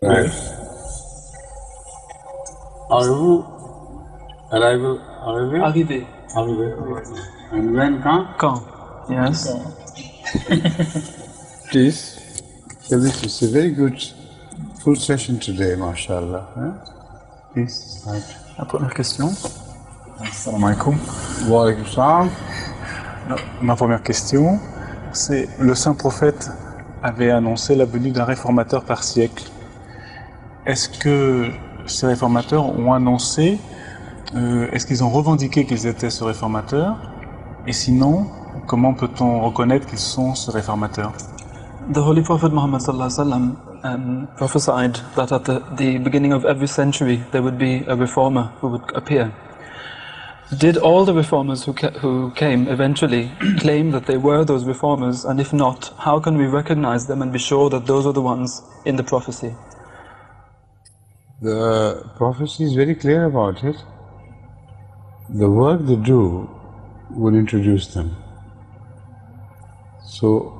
Right. Arrivez-vous? Arrivé? Arrivé. Arrivé. And when? Quand? Yes. Please. So this is a very good full session today, mashallah. Please. Right. La première question. Assalamu alaikum. Wa alaykum salam. Ma première question, c'est le saint prophète avait annoncé la venue d'un réformateur par siècle. Est-ce que ces réformateurs ont annoncé, est-ce qu'ils ont revendiqué qu'ils étaient ce réformateur? Et sinon, comment peut-on reconnaître qu'ils sont ce réformateur? The Holy Prophet Muhammad prophesied that at the beginning of every century there would be a reformer who would appear. Did all the reformers who came eventually claim that they were those reformers, and if not, how can we recognize them and be sure that those are the ones in the prophecy? The prophecy is very clear about it. The work they do will introduce them. So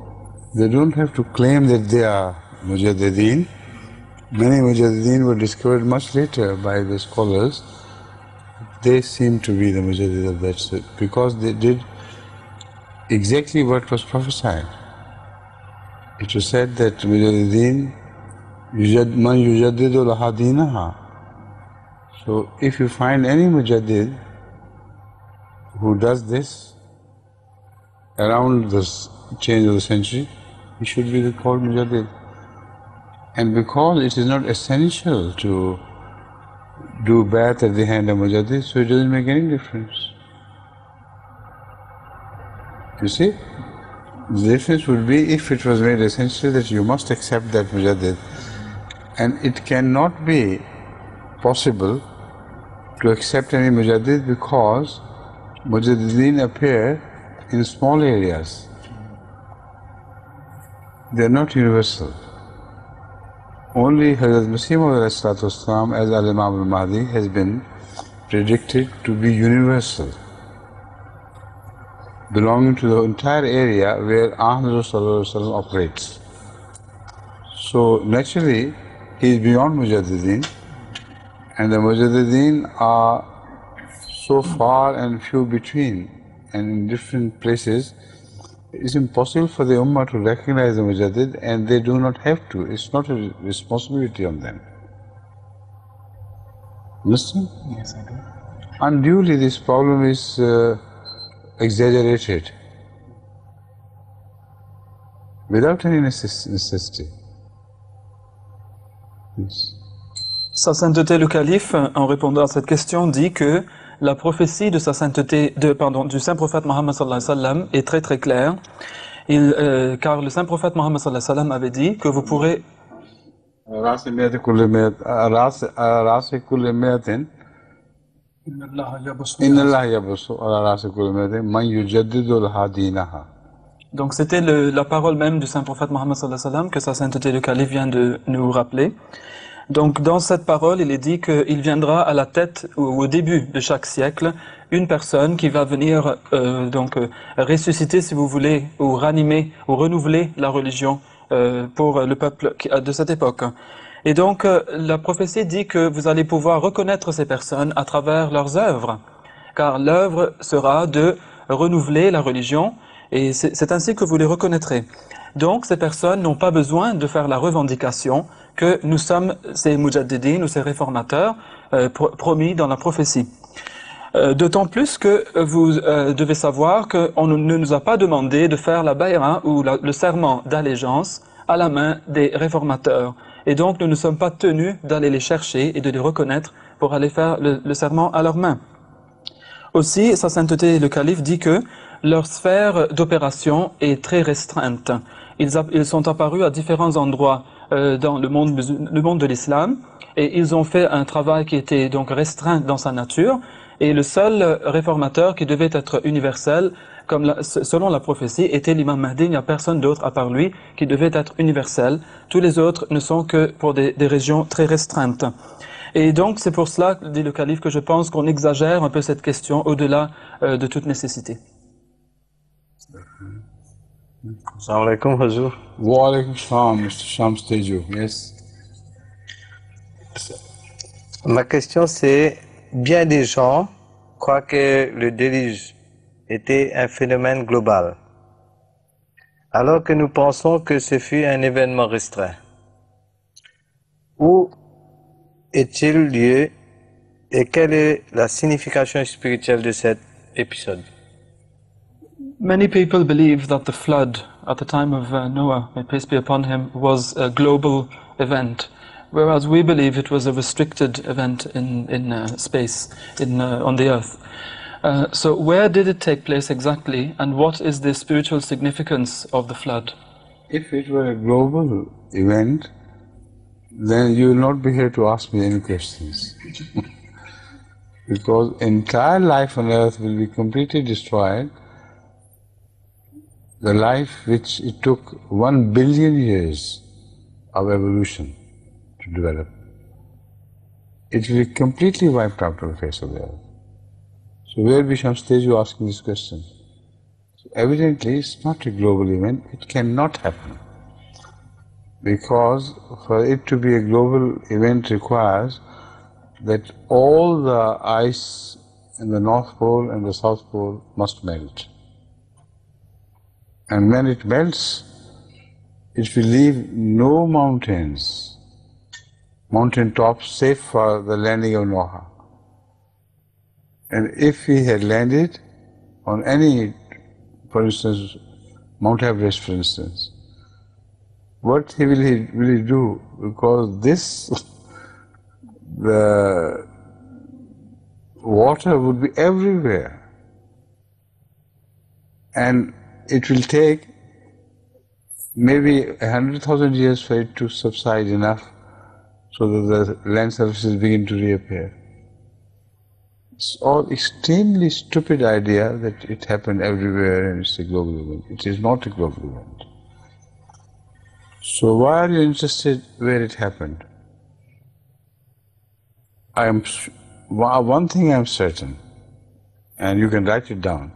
they don't have to claim that they are Mujaddideen. Many Mujaddideen were discovered much later by the scholars. They seem to be the Mujaddid of that sect because they did exactly what was prophesied. It was said that Mujaddideen man yujaddidu laha dinaha. So if you find any Mujaddid who does this around the change of the century, he should be called Mujaddid. And because it is not essential to do Bai'at at the hand of Mujaddid, so it doesn't make any difference. You see? The difference would be if it was made essential that you must accept that Mujaddid. And it cannot be possible to accept any Mujaddid because Mujaddideen appear in small areas. They are not universal. Only Hazrat Masih Maud as Al-Imam al-Mahdi has been predicted to be universal, belonging to the entire area where Ahmad operates. So naturally, he is beyond Mujaddideen, and the Mujaddideen are so far and few between and in different places. It's impossible for the Ummah to recognize the Mujaddid, and they do not have to. It's not a responsibility on them. Understand? Yes, I do. Unduly, this problem is exaggerated without any necessity. Yes. Sa sainteté le calife, en répondant à cette question, dit que la prophétie de sa sainteté, du saint prophète Mohammed sallallahu alayhi wa sallam est très très claire, car le saint prophète Mohammed sallallahu alayhi wa sallam avait dit que vous pourrez Donc c'était la parole même du saint prophète Mohammed sallallahu alayhi wa sallam que sa sainteté le calife vient de nous rappeler. Donc dans cette parole, il est dit qu'il viendra à la tête ou au début de chaque siècle une personne qui va venir ressusciter, si vous voulez, ou ranimer ou renouveler la religion pour le peuple de cette époque. Et donc la prophétie dit que vous allez pouvoir reconnaître ces personnes à travers leurs œuvres, car l'œuvre sera de renouveler la religion et c'est ainsi que vous les reconnaîtrez. Donc ces personnes n'ont pas besoin de faire la revendication que nous sommes ces mujaddidines ou ces réformateurs promis dans la prophétie. D'autant plus que vous devez savoir qu'on ne nous a pas demandé de faire la bay'a ou le serment d'allégeance à la main des réformateurs. Et donc nous ne sommes pas tenus d'aller les chercher et de les reconnaître pour aller faire le serment à leurs mains. Aussi, sa sainteté, le calife, dit que leur sphère d'opération est très restreinte. Ils sont apparus à différents endroits dans le monde de l'islam et ils ont fait un travail qui était donc restreint dans sa nature et le seul réformateur qui devait être universel, selon la prophétie, était l'imam Mahdi. Il n'y a personne d'autre à part lui qui devait être universel. Tous les autres ne sont que pour des régions très restreintes. Et donc c'est pour cela, dit le calife, que je pense qu'on exagère un peu cette question au-delà de toute nécessité. Assalamu alaikum, Hazur. Wa alaykum salam, Mr. Shams Teju. Yes. Ma question c'est, bien des gens croient que le déluge était un phénomène global, alors que nous pensons que ce fut un événement restreint. Où est-il lieu et quelle est la signification spirituelle de cet épisode? Many people believe that the flood at the time of Noah, may peace be upon him, was a global event, whereas we believe it was a restricted event in space, on the earth. So where did it take place exactly, and what is the spiritual significance of the flood? If it were a global event, then you will not be here to ask me any questions. Because entire life on earth will be completely destroyed. The life which it took 1 billion years of evolution to develop, it will be completely wiped out of the face of the earth. So where Bisham stage you asking this question? So evidently it's not a global event, it cannot happen. Because for it to be a global event requires that all the ice in the North Pole and the South Pole must melt. And when it melts, it will leave no mountains, mountain tops safe for the landing of Noah. And if he had landed on any, for instance, Mount Everest, for instance, what will he do? Because this, the water would be everywhere. And it will take maybe 100,000 years for it to subside enough so that the land surfaces begin to reappear. It's all extremely stupid idea that it happened everywhere and it's a global event. It is not a global event. So why are you interested where it happened? One thing I am certain, and you can write it down,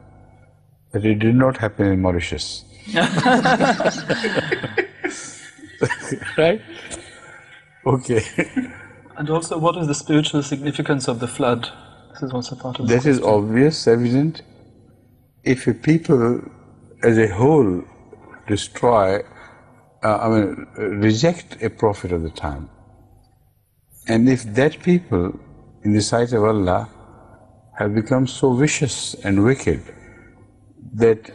that it did not happen in Mauritius. Right? Okay. And also, what is the spiritual significance of the flood? This is also part of the That is question. obvious, evident. If a people as a whole destroy, reject a prophet of the time, and if that people in the sight of Allah have become so vicious and wicked that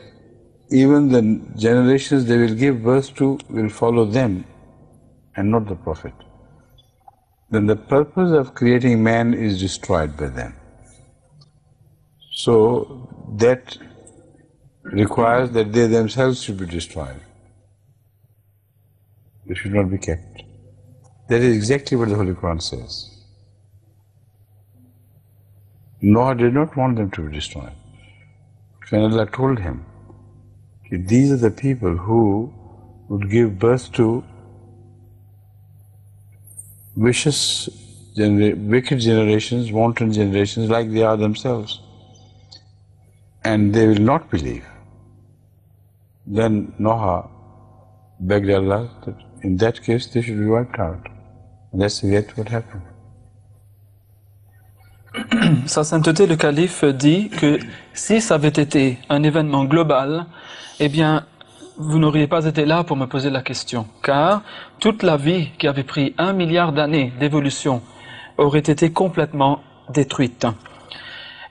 even the generations they will give birth to will follow them and not the prophet, then the purpose of creating man is destroyed by them. So that requires that they themselves should be destroyed. They should not be kept. That is exactly what the Holy Quran says. Noah did not want them to be destroyed. When Allah told him, these are the people who would give birth to wicked generations, wanton generations like they are themselves, and they will not believe. Then Noah begged Allah that in that case they should be wiped out. And that's yet what happened. Sa sainteté, le calife, dit que si ça avait été un événement global, eh bien, vous n'auriez pas été là pour me poser la question, car toute la vie qui avait pris 1 milliard d'années d'évolution aurait été complètement détruite.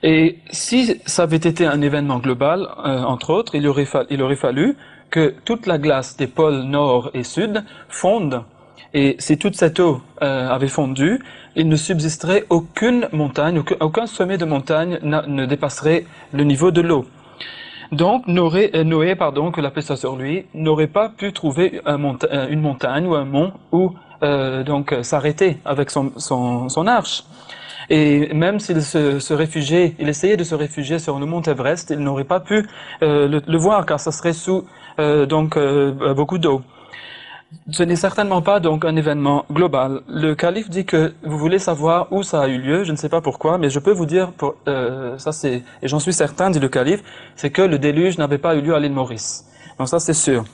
Et si ça avait été un événement global, entre autres, il aurait fallu que toute la glace des pôles nord et sud fonde. Et si toute cette eau avait fondu, il ne subsisterait aucune montagne, aucun sommet de montagne ne dépasserait le niveau de l'eau. Donc Noé, que la paix soit sur lui, n'aurait pas pu trouver une montagne ou un mont où s'arrêter avec son arche. Et même s'il il essayait de se réfugier sur le mont Everest, il n'aurait pas pu le voir car ça serait sous beaucoup d'eau. Ce n'est certainement pas donc un événement global. Le calife dit que vous voulez savoir où ça a eu lieu, je ne sais pas pourquoi, mais je peux vous dire, et j'en suis certain, dit le calife, c'est que le déluge n'avait pas eu lieu à l'île Maurice. Donc ça c'est sûr.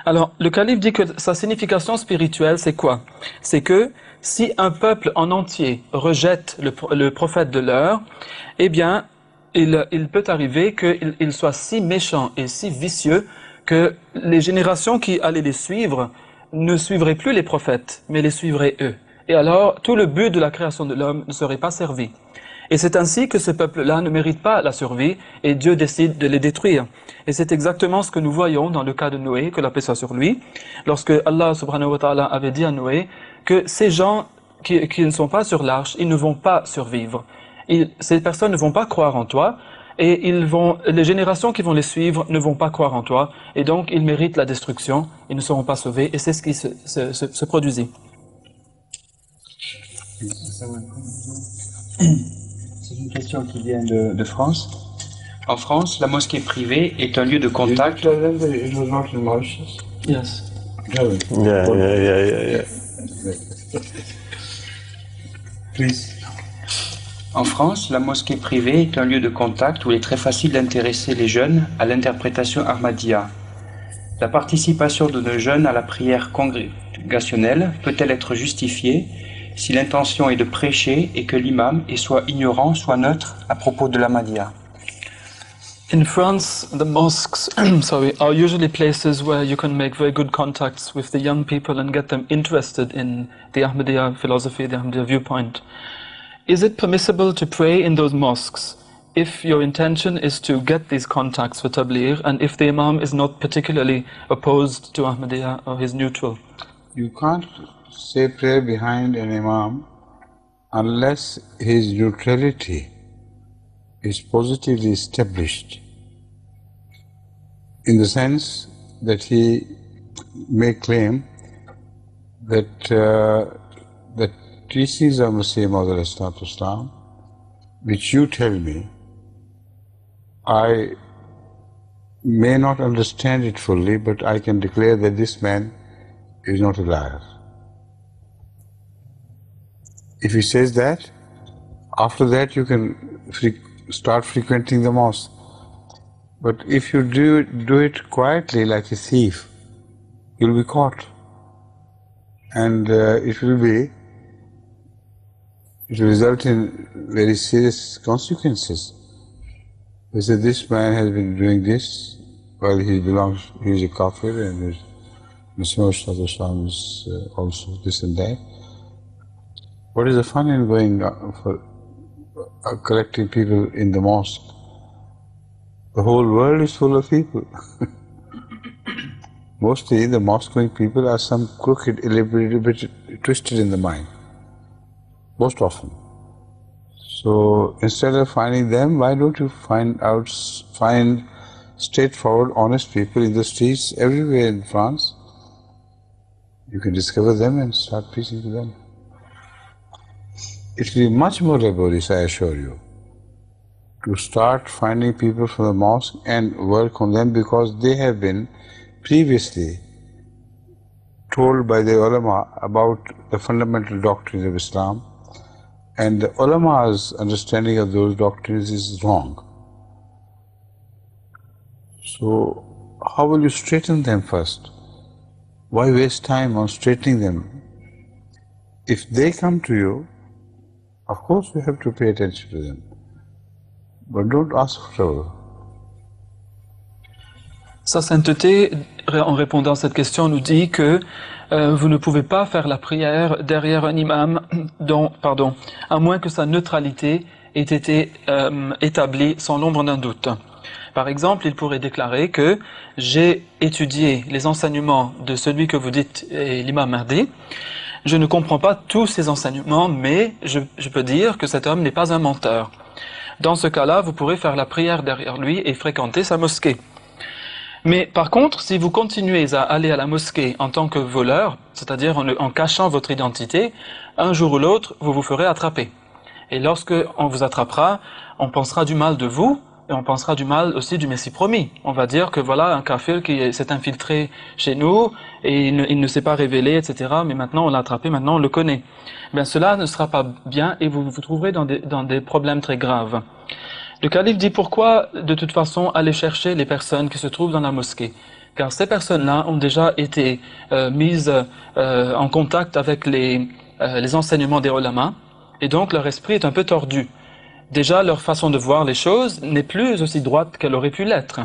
Alors, le calife dit que sa signification spirituelle, c'est quoi? C'est que si un peuple en entier rejette le prophète de l'heure, eh bien, il peut arriver qu'il soit si méchant et si vicieux que les générations qui allaient les suivre ne suivraient plus les prophètes, mais les suivraient eux. Et alors, tout le but de la création de l'homme ne serait pas servi. Et c'est ainsi que ce peuple-là ne mérite pas la survie et Dieu décide de les détruire. Et c'est exactement ce que nous voyons dans le cas de Noé, que la paix soit sur lui, lorsque Allah subhanahu wa ta'ala avait dit à Noé que ces gens qui ne sont pas sur l'arche, ils ne vont pas survivre. Ces personnes ne vont pas croire en toi et les générations qui vont les suivre ne vont pas croire en toi et donc ils méritent la destruction, ils ne seront pas sauvés et c'est ce qui se produisit. C'est une question qui vient de France. En France, la mosquée privée est un lieu de contact. Yes. Please. En France, la mosquée privée est un lieu de contact où il est très facile d'intéresser les jeunes à l'interprétation Ahmadiyya. La participation de nos jeunes à la prière congrégationnelle peut-elle être justifiée si l'intention est de prêcher et que l'imam est soit ignorant, soit neutre à propos de l'Ahmadiyya? In France, the mosques are usually places where you can make very good contacts with the young people and get them interested in the Ahmadiyya philosophy, the Ahmadiyya viewpoint. Is it permissible to pray in those mosques if your intention is to get these contacts for Tabligh and if the Imam is not particularly opposed to Ahmadiyya or is neutral? You can't say prayer behind an Imam unless his neutrality is positively established, in the sense that he may claim that the teachings of Masih Maud Islam, which you tell me, I may not understand it fully, but I can declare that this man is not a liar. If he says that, after that you can start frequenting the mosque. But if you do it quietly like a thief, you'll be caught. And it will result in very serious consequences. They say this man has been doing this while he is a kafir and Mr. Islam is also this and that. What is the fun in going for collecting people in the mosque? The whole world is full of people. Mostly the mosque-going people are some crooked, a little bit twisted in the mind. Most often. So instead of finding them, why don't you find straightforward, honest people in the streets everywhere in France? You can discover them and start preaching to them. It will be much more laborious, I assure you, to start finding people from the mosque and work on them, because they have been previously told by the ulama about the fundamental doctrines of Islam, and the ulama's understanding of those doctrines is wrong. So how will you straighten them first? Why waste time on straightening them? If they come to you, of course you have to pay attention to them, but don't ask for trouble. Sa sainteté, en répondant à cette question, nous dit que vous ne pouvez pas faire la prière derrière un imam à moins que sa neutralité ait été établie sans l'ombre d'un doute. Par exemple, il pourrait déclarer que j'ai étudié les enseignements de celui que vous dites est l'imam Mahdi. Je ne comprends pas tous ces enseignements, mais je peux dire que cet homme n'est pas un menteur. Dans ce cas-là, vous pourrez faire la prière derrière lui et fréquenter sa mosquée. Mais par contre, si vous continuez à aller à la mosquée en tant que voleur, c'est-à-dire en cachant votre identité, un jour ou l'autre, vous vous ferez attraper. Et lorsque on vous attrapera, on pensera du mal de vous, et on pensera du mal aussi du Messie promis. On va dire que voilà un kafir qui s'est infiltré chez nous, et il ne s'est pas révélé, etc. Mais maintenant on l'a attrapé, maintenant on le connaît. Bien, cela ne sera pas bien, et vous vous trouverez dans des problèmes très graves. Le calife dit pourquoi, de toute façon, aller chercher les personnes qui se trouvent dans la mosquée. car ces personnes-là ont déjà été mises en contact avec les enseignements des ulama, et donc leur esprit est un peu tordu. Déjà, leur façon de voir les choses n'est plus aussi droite qu'elle aurait pu l'être.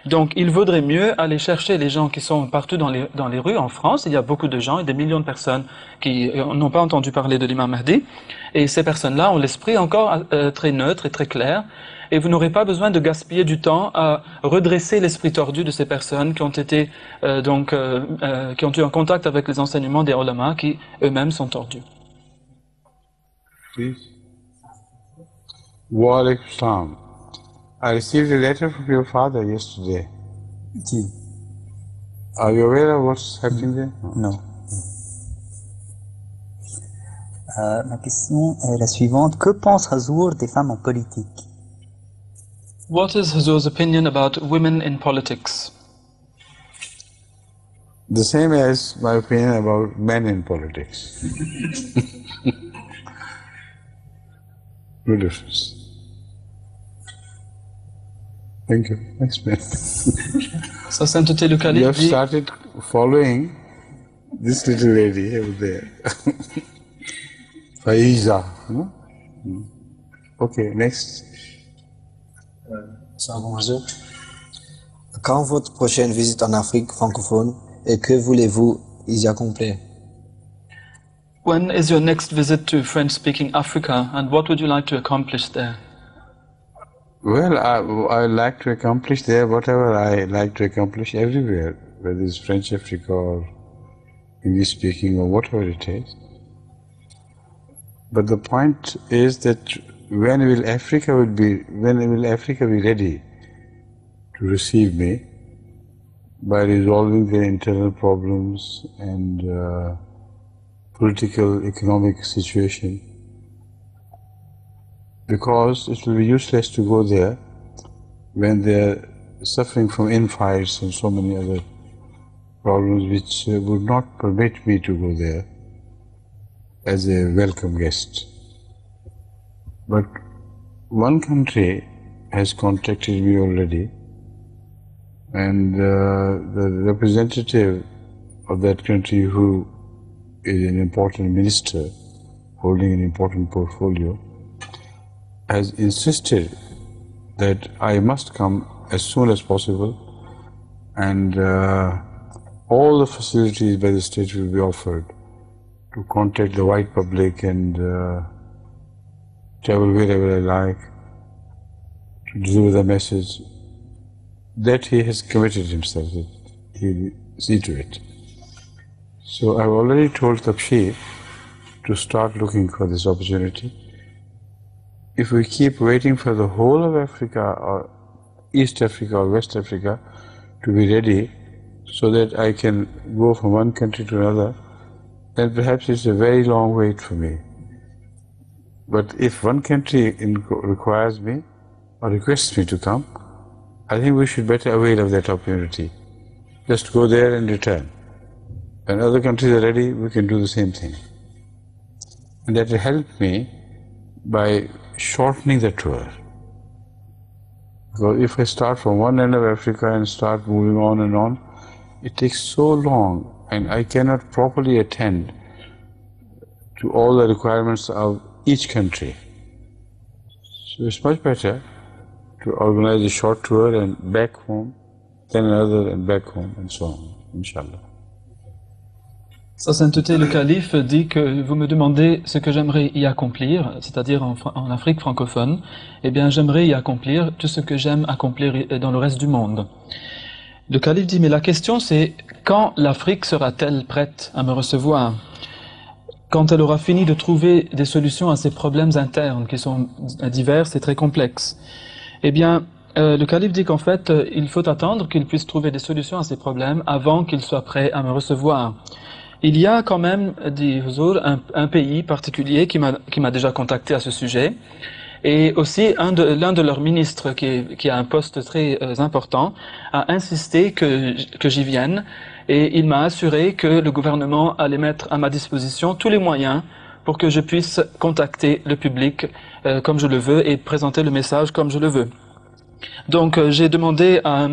Donc, il vaudrait mieux aller chercher les gens qui sont partout dans les rues en France. Il y a beaucoup de gens et des millions de personnes qui n'ont pas entendu parler de l'imam Mahdi. Et ces personnes-là ont l'esprit encore très neutre et très clair. Et vous n'aurez pas besoin de gaspiller du temps à redresser l'esprit tordu de ces personnes qui ont été qui ont eu un contact avec les enseignements des ulama qui eux-mêmes sont tordus. Please. Wa alaikum salam. I received a letter from your father yesterday. Ji, Are you aware of what's happening there? non. Ma question est la suivante. Que pense Hazur des femmes en politique? What is Hazur's opinion about women in politics? The same as my opinion about men in politics. No difference. Thank you. Next man. Sa sainteté le You calife have dit, started following this little lady over there. Faiza. No? Okay, next. Bonjour. Quand votre prochaine visite en Afrique francophone et que voulez-vous y accomplir? when is your next visit to French-speaking Africa, and what would you like to accomplish there? Well, I like to accomplish there whatever I like to accomplish everywhere, whether it's French Africa or English speaking or whatever it is. But the point is that when will Africa be ready to receive me by resolving their internal problems and political, economic situation? Because it will be useless to go there when they're suffering from infights and so many other problems which would not permit me to go there as a welcome guest. But one country has contacted me already, and the representative of that country, who is an important minister holding an important portfolio, has insisted that I must come as soon as possible, and all the facilities by the state will be offered to contact the white public and travel wherever I like, to deliver the message. That he has committed himself, that he will see to it. So I've already told Tabshir to start looking for this opportunity. If we keep waiting for the whole of Africa or East Africa or West Africa to be ready so that I can go from one country to another, then perhaps it's a very long wait for me. But if one country requires me or requests me to come, I think we should better avail of that opportunity. Just go there and return. When other countries are ready, we can do the same thing. And that will help me by shortening the tour. Because if I start from one end of Africa and start moving on, it takes so long, and I cannot properly attend to all the requirements of each country. So it's much better to organize a short tour and back home, then another and back home, and so on, inshallah. Sa sainteté le calife dit que vous me demandez ce que j'aimerais y accomplir, c'est-à-dire en Afrique francophone. Eh bien, j'aimerais y accomplir tout ce que j'aime accomplir dans le reste du monde. Le calife dit, mais la question c'est, quand l'Afrique sera-t-elle prête à me recevoir? Quand elle aura fini de trouver des solutions à ses problèmes internes qui sont divers et très complexes? Eh bien, le calife dit qu'en fait, il faut attendre qu'il puisse trouver des solutions à ses problèmes avant qu'il soit prêt à me recevoir. Il y a quand même, dit Huzour, un pays particulier qui m'a déjà contacté à ce sujet, et aussi l'un de leurs ministres qui a un poste très important a insisté que j'y vienne, et il m'a assuré que le gouvernement allait mettre à ma disposition tous les moyens pour que je puisse contacter le public comme je le veux et présenter le message comme je le veux. Donc j'ai demandé à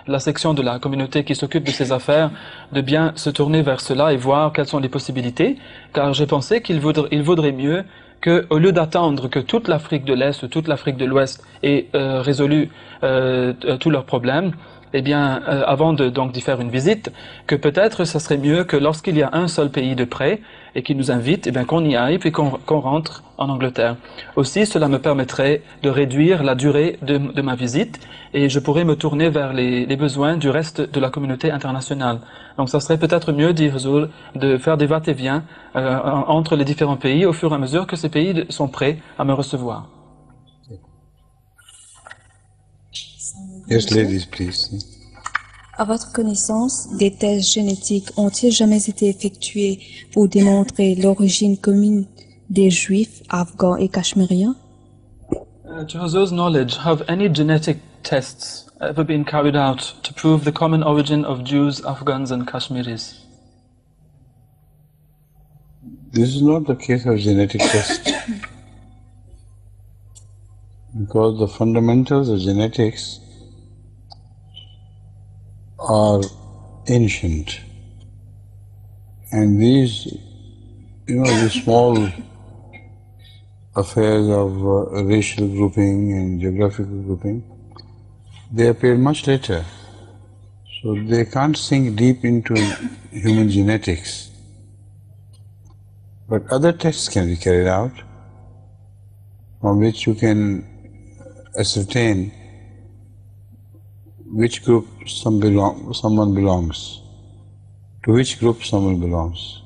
la section de la communauté qui s'occupe de ces affaires de bien se tourner vers cela et voir quelles sont les possibilités, car j'ai pensé qu'il vaudrait mieux que, au lieu d'attendre que toute l'Afrique de l'Est ou toute l'Afrique de l'Ouest ait résolu tous leurs problèmes, eh bien, avant d'y faire une visite, que peut-être ça serait mieux que lorsqu'il y a un seul pays de près et qui nous invite, eh bien qu'on y aille puis qu'on rentre en Angleterre. Aussi, cela me permettrait de réduire la durée de ma visite et je pourrais me tourner vers les besoins du reste de la communauté internationale. Donc, ça serait peut-être mieux, dit Huzour, de faire des va-et-vient entre les différents pays au fur et à mesure que ces pays sont prêts à me recevoir. Yes, ladies, please. À votre connaissance, des tests génétiques ont-ils jamais été effectués pour démontrer l'origine commune des Juifs, Afghans et Cachemiriens? To Huzour's knowledge, have any genetic tests ever been carried out to prove the common origin of Jews, Afghans and Kashmiris? This is not the case of genetic test. Because the fundamentals of genetics are ancient. And these, these small affairs of racial grouping and geographical grouping, they appear much later. So they can't sink deep into human genetics. But other tests can be carried out from which you can ascertain which group someone belongs, to which group someone belongs.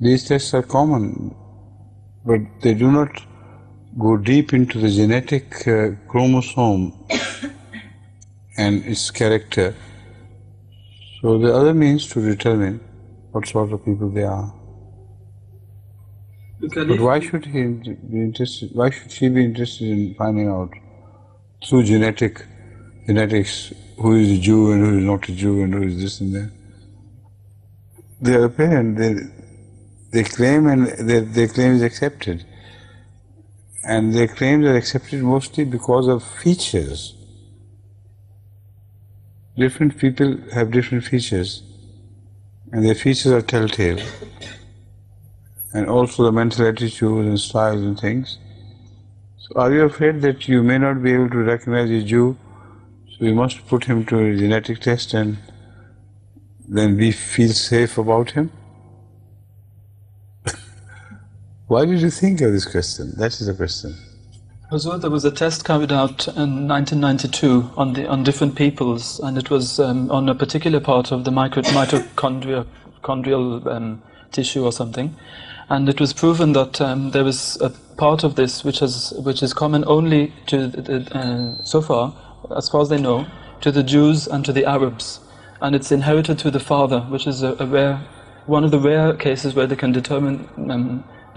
These tests are common, but they do not go deep into the genetic chromosome and its character. So the other means to determine what sort of people they are. But why should he be interested? Why should she be interested in finding out through genetics who is a Jew and who is not a Jew and who is this and that? They are apparent. They claim and their claim is accepted, and their claims are accepted mostly because of features. Different people have different features, and their features are telltale. And also the mental attitudes and styles and things. So are you afraid that you may not be able to recognize a Jew, so you must put him to a genetic test and then we feel safe about him? Why did you think of this question? That is the question. Huzour, there was a test carried out in 1992 on different peoples, and it was on a particular part of the mitochondrial tissue or something. And it was proven that there was a part of this which is common only to so far as they know, to the Jews and to the Arabs, and it's inherited to the father, which is one of the rare cases where they can determine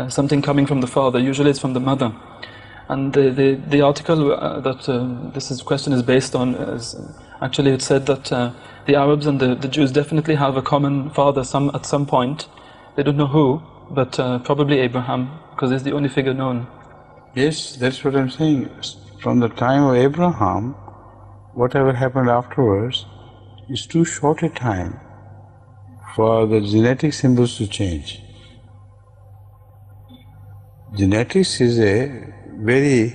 something coming from the father. Usually, it's from the mother. And the article that this question is based on actually it said that the Arabs and the Jews definitely have a common father at some point. They don't know who. But probably Abraham, because he's the only figure known. Yes, that's what I'm saying. From the time of Abraham, whatever happened afterwards is too short a time for the genetic symbols to change. Genetics is a very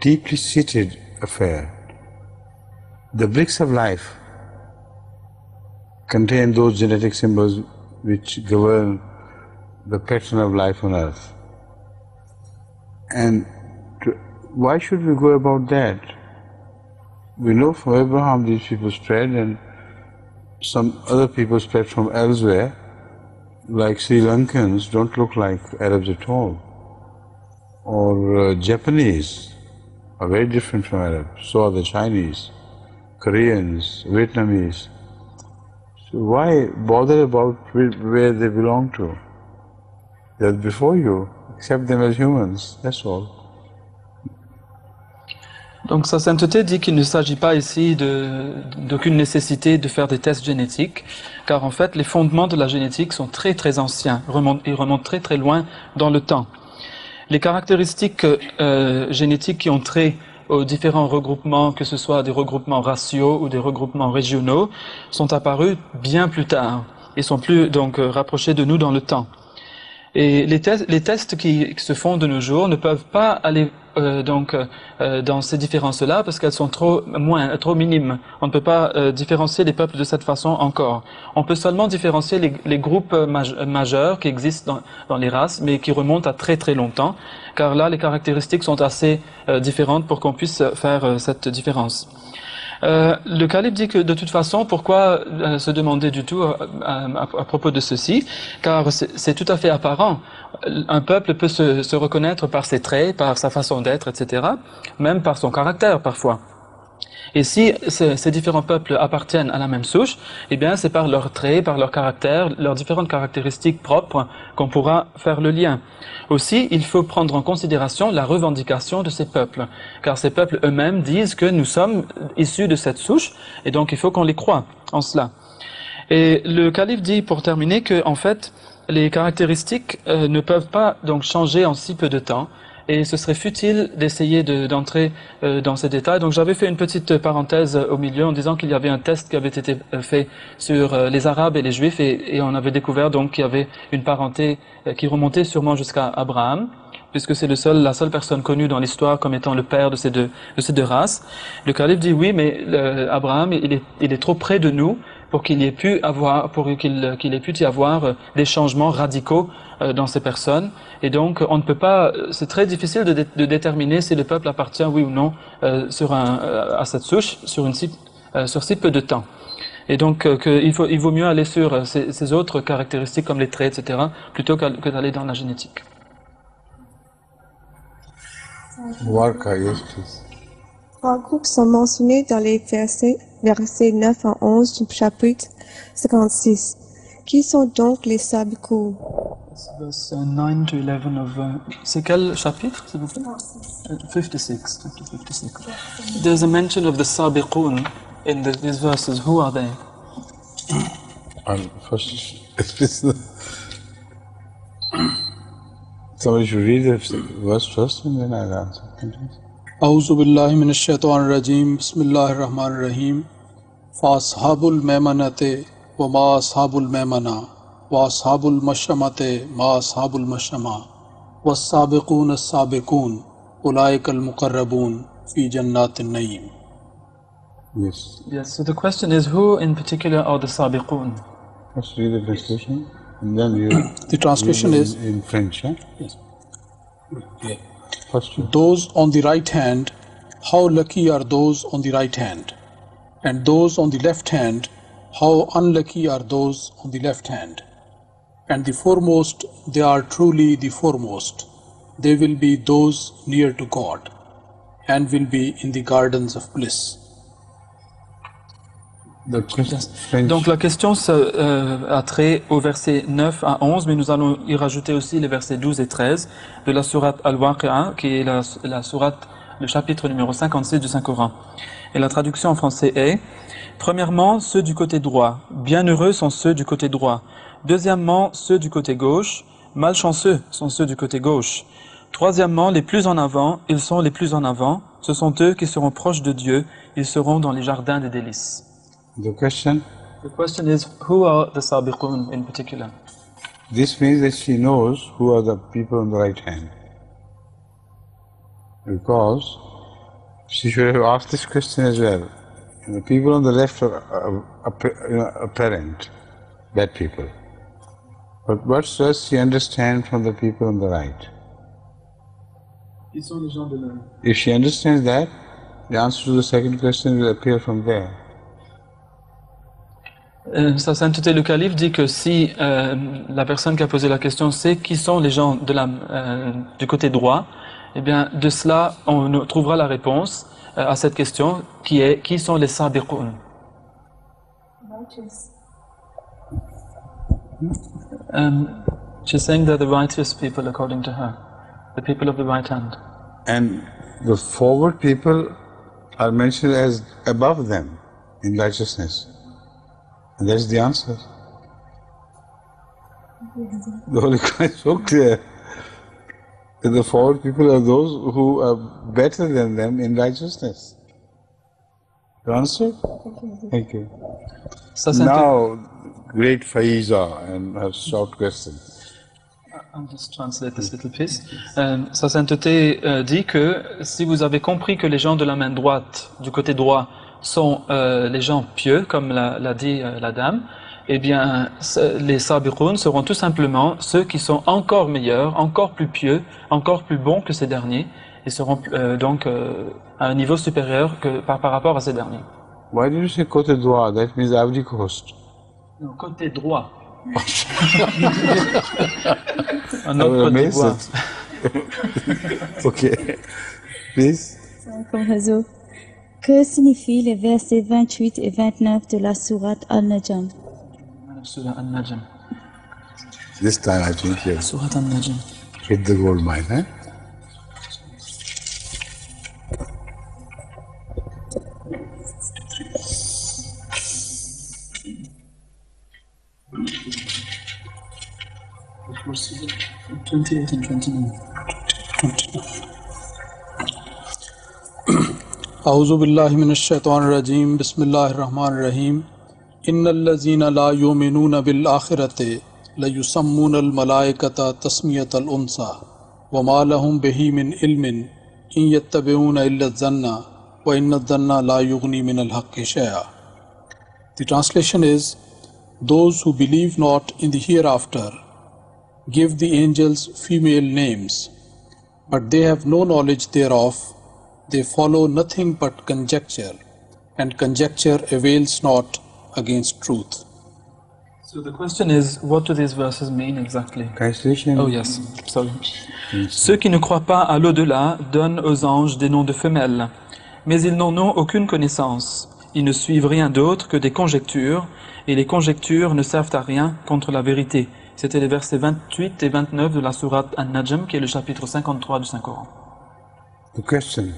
deeply seated affair. The bricks of life contain those genetic symbols which govern the pattern of life on earth. And why should we go about that? We know from Abraham these people spread, and some other people spread from elsewhere, like Sri Lankans don't look like Arabs at all. Or Japanese are very different from Arabs, so are the Chinese, Koreans, Vietnamese. So why bother about where they belong to? They're before you, accept them as humans, that's all. Donc sa sainteté dit qu'il ne s'agit pas ici d'aucune nécessité de faire des tests génétiques, car en fait les fondements de la génétique sont très très anciens, ils remontent très très loin dans le temps. Les caractéristiques génétiques qui ont trait aux différents regroupements, que ce soit des regroupements raciaux ou des regroupements régionaux, sont apparus bien plus tard et sont plus donc rapprochés de nous dans le temps. Et les tests qui se font de nos jours ne peuvent pas aller dans ces différences-là parce qu'elles sont trop minimes. On ne peut pas différencier les peuples de cette façon encore. On peut seulement différencier les groupes majeurs qui existent dans les races, mais qui remontent à très très longtemps, car là les caractéristiques sont assez différentes pour qu'on puisse faire cette différence. Le calife dit que de toute façon, pourquoi se demander du tout à propos de ceci? Car c'est tout à fait apparent. Un peuple peut se reconnaître par ses traits, par sa façon d'être, etc., même par son caractère parfois. Et si ces différents peuples appartiennent à la même souche, eh bien c'est par leurs traits, par leur caractère, leurs différentes caractéristiques propres qu'on pourra faire le lien. Aussi, il faut prendre en considération la revendication de ces peuples, car ces peuples eux-mêmes disent que nous sommes issus de cette souche, et donc il faut qu'on les croie en cela. Et le calife dit, pour terminer, que en fait, les caractéristiques ne peuvent pas donc changer en si peu de temps, et ce serait futile d'essayer d'entrer dans ces détails. Donc j'avais fait une petite parenthèse au milieu en disant qu'il y avait un test qui avait été fait sur les Arabes et les Juifs, et on avait découvert donc qu'il y avait une parenté qui remontait sûrement jusqu'à Abraham, puisque c'est la seule personne connue dans l'histoire comme étant le père de ces deux races. Le calife dit oui, mais Abraham, il est trop près de nous pour qu'il ait pu y avoir des changements radicaux dans ces personnes, et donc on ne peut pas, c'est très difficile de déterminer si le peuple appartient oui ou non à cette souche sur si peu de temps. Et donc il vaut mieux aller sur ces autres caractéristiques comme les traits, etc., plutôt que d'aller dans la génétique. Warka, yes, please. 3 groupes sont mentionnés dans les versets 9 à 11 du chapitre 56. Qui sont donc les Sabiqoun? Verse 9 to 11 of... c'est quel chapitre, s'il vous plaît? 56. 56. There's a mention of the Sabiqoun in these verses. Who are they? First, somebody should read the verse first and then I'll answer. أعوذ بالله من الشيطان الرجيم بسم الله الرحمن الرحيم فأصحاب الميمنة وما أصحاب الميمنة وأصحاب المشأمة ما أصحاب المشأمة والسابقون السابقون أولئك المقربون في جنات النعيم. Yes, so the question is, who in particular are the Sabiqun? Let's read the translation and then the translation is in French, huh? Yes. Yeah. First, those on the right hand, how lucky are those on the right hand, and those on the left hand, how unlucky are those on the left hand. And the foremost, they are truly the foremost. They will be those near to God, and will be in the gardens of bliss. Donc la question a trait au verset 9 à 11, mais nous allons y rajouter aussi les versets 12 et 13 de la sourate Al-Waqi'a, qui est la sourate, le chapitre numéro 56 du Saint-Coran. Et la traduction en français est: premièrement, ceux du côté droit, bienheureux sont ceux du côté droit. Deuxièmement, ceux du côté gauche, malchanceux sont ceux du côté gauche. Troisièmement, les plus en avant, ils sont les plus en avant, ce sont eux qui seront proches de Dieu, ils seront dans les jardins des délices. The question is, who are the Sabiqun in particular? This means that she knows who are the people on the right hand. Because she should have asked this question as well. The people on the left are apparent, bad people. But what does she understand from the people on the right? If she understands that, the answer to the second question will appear from there. Sa sainteté le calife dit que si la personne qui a posé la question sait qui sont les gens du côté droit, eh bien de cela on trouvera la réponse à cette question qui est: qui sont les Sabiqun? She's saying they're the righteous people according to her, the people of the right hand. And the forward people are mentioned as above them in righteousness. And that's the answer. The Holy Quran is so clear. The forward people are those who are better than them in righteousness. You understood? Thank you. Now, great Faiza and her short question. I'll just translate this little piece. Sa sainteté dit que si vous avez compris que les gens de la main droite, du côté droit, sont les gens pieux, comme l'a dit la dame, eh bien, les sabiqoun seront tout simplement ceux qui sont encore meilleurs, encore plus pieux, encore plus bons que ces derniers, et seront donc à un niveau supérieur par rapport à ces derniers. Why did you say côté droit? That means Ivory Coast. Non, côté droit. Un autre côté droit. Ok. Please. Que signifient les versets 28 et 29 de la sourate Al-Najm? This time I think you Surat Al-Najm. Hit the gold mine, eh? Verses 28 and 29. أعوذ بالله من الشيطان الرجيم بسم الله الرحمن الرحيم إن الذين لا يؤمنون بالآخرة ليسمون الملائكة تسمية الأنثى وما لهم به من علم إن يتبعون إلا الظن وإن الظن لا يغني من الحق شيئا. The translation is, those who believe not in the hereafter give the angels female names, but they have no knowledge thereof. They follow nothing but conjecture, and conjecture avails not against truth. So the question is, what do these verses mean exactly? Translation. Oh yes, sorry. Ceux qui ne croient pas à l'au-delà donnent aux anges des noms de femelles, mais ils n'en ont aucune connaissance. Ils ne suivent rien d'autre que des conjectures, et les conjectures ne servent à rien contre la vérité. C'était les versets 28 et 29 de la sourate An-Najm, qui est le chapitre 53 du Saint-Coran. The question.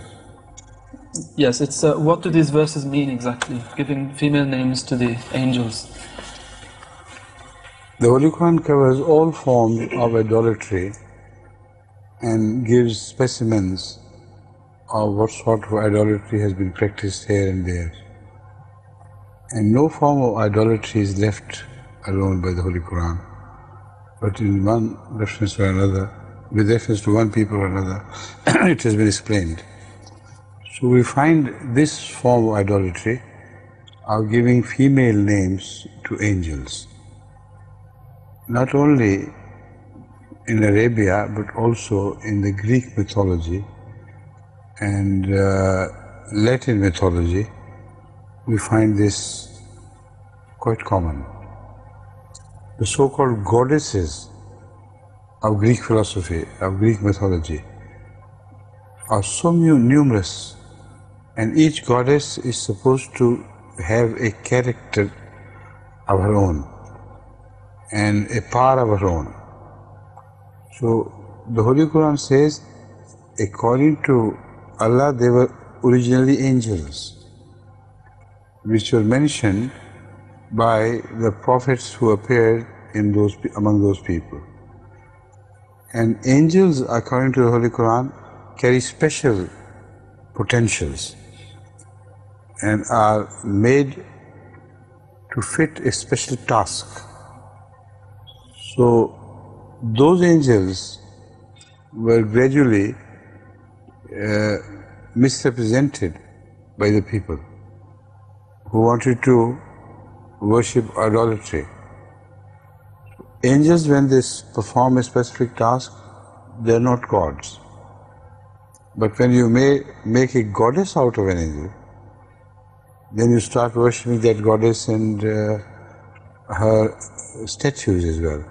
Yes, it's what do these verses mean exactly? Giving female names to the angels. The Holy Quran covers all forms of idolatry and gives specimens of what sort of idolatry has been practiced here and there. And no form of idolatry is left alone by the Holy Quran, but in one reference or another, with reference to one people or another, it has been explained. So we find this form of idolatry of giving female names to angels, not only in Arabia but also in the Greek mythology and Latin mythology. We find this quite common. The so-called goddesses of Greek philosophy, of Greek mythology, are so numerous, and each goddess is supposed to have a character of her own and a power of her own. So the Holy Quran says, according to Allah, they were originally angels, which were mentioned by the prophets who appeared in among those people. And angels, according to the Holy Quran, carry special potentials and are made to fit a special task. So those angels were gradually misrepresented by the people who wanted to worship idolatry. Angels, when they perform a specific task, they are not gods. But when you make a goddess out of an angel, then you start worshipping that goddess and her statues as well.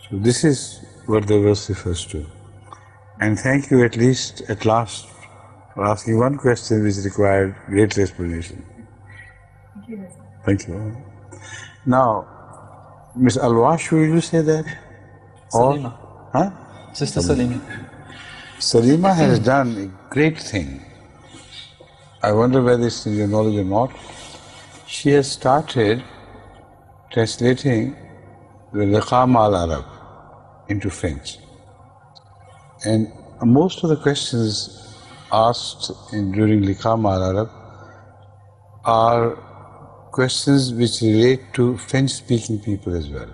So this is what the verse refers to. And thank you at last for asking one question which required great explanation. Thank you. Now, Miss Alwash, will you say that? Salima. Huh? Sister Salima. Salima has done a great thing. I wonder whether it's in your knowledge or not. She has started translating the Liqam al-Arab into French. And most of the questions asked during Liqa Mal Arab are questions which relate to French-speaking people as well.